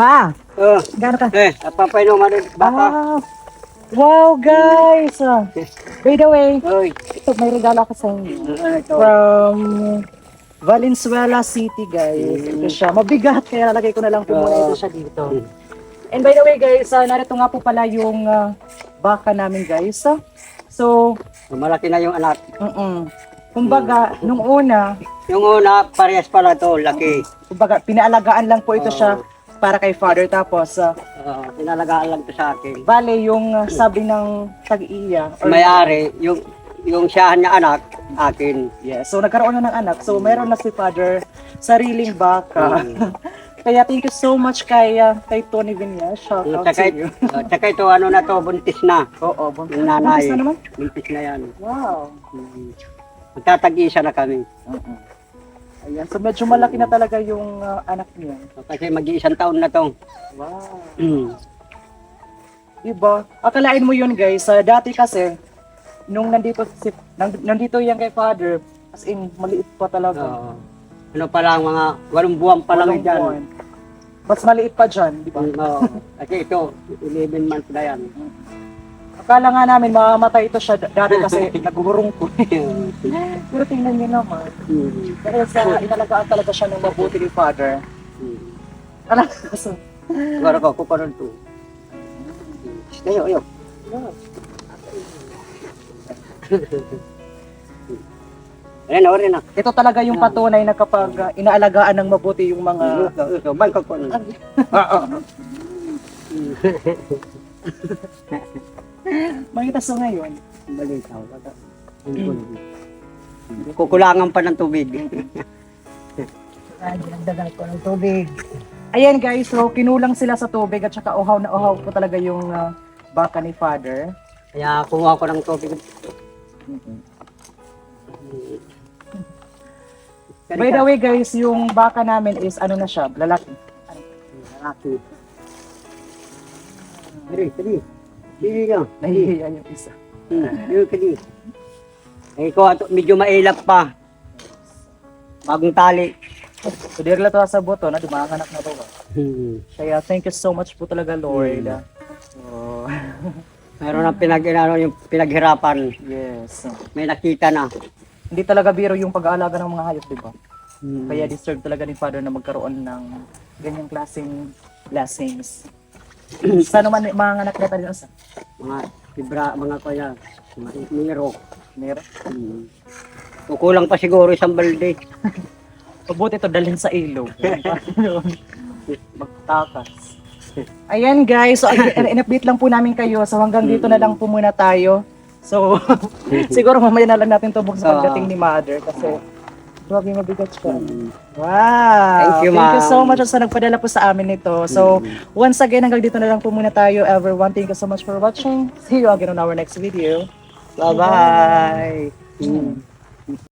Pa, Oh, gano'n ka? napapainuman rin baka. Ah, wow guys! By the way, Oy, ito may regalo ako sa inyo. ito. From Valenzuela City guys. Ito siya. Mabigat kaya nalagay ko na lang po muna ito siya dito. And by the way guys, narito nga po pala yung baka namin guys. So, Malaki na yung anak. kumbaga, nung una, Yung una, parehas pala to, laki. kumbaga, pinaalagaan lang po ito siya para kay father. Tapos, Tinalagaan lang to sa akin. bale, yung sabi ng tag-iya. May-ari, yung siyahan niya anak, akin. Yes. So nagkaroon na ng anak. So meron na si father sariling baka. Kaya thank you so much kay Tony Vinyas. Shout out to you. Tsaka ito, ano na to, buntis na. Oo, Yung nanay. buntis na naman. Buntis na yan. Wow. Magtatag-isa na kami. Ayan. So medyo malaki na talaga yung anak niya. Kasi mag-iisang taon na to. Wow. Mm. Diba? Akalain mo yun guys. Dati kasi, nung nandito yan kay father, as in, maliit pa talaga. Oo. Ano pa lang, mga 8 buwan pa lang Walang dyan. buwan. Mas maliit pa dyan, di ba? Oo. Kasi ito, 11 months na yan. Akala nga namin mamamatay ito siya dati kasi nagugurong ko. Pero tingnan niyo naman. Dahil sa inalagaan talaga siya ng mabuti ni father. Alam ko so. Siguro ko, kukunan to. Ayo. Ayan, orin na. Ito talaga yung patunay na kapag inaalagaan ng mabuti yung mga... Ito, bangkok ko na. Makita so ngayon. Balitaw. Kukulangan pa ng tubig. Dinagdagan ko ng tubig. Ayan guys, so kinulang sila sa tubig at saka uhaw na uhaw po talaga yung baka ni father. Kaya kumuha ko ng tubig. By the way guys, yung baka namin is ano na siya, lalaki. Lalaki. Dali. Dili ka. Nahihiya yung isa. Dili ka di. Ay ko, medyo mailap pa. Bagong tali. So dirla to sa buto na dumanganak na to. Kaya thank you so much po talaga Lord. So, Meron ng yung pinaghirapan. yes. May nakita na. Hindi talaga biro yung pag-aalaga ng mga hayop, di ba? Kaya deserve talaga ni Father na magkaroon ng ganyang klaseng blessings. Sana man mga anak na tayo sa Mga fibra, mga kaya, mga miro. meron. Kukulang pa siguro isang balde. Pabuti ito dalhin sa ilog. Magtakas. Ayan guys, so in-update lang po namin kayo. So hanggang dito na lang po muna tayo. So siguro mamaya na lang natin to sa pagdating ni Mother kasi grabe mabigat siya. Wow! Thank you, Thank you ma'am. so much sa nagpadala po sa amin nito. So once again, hanggang dito na lang po muna tayo everyone. Thank you so much for watching. See you again on our next video. Bye-bye.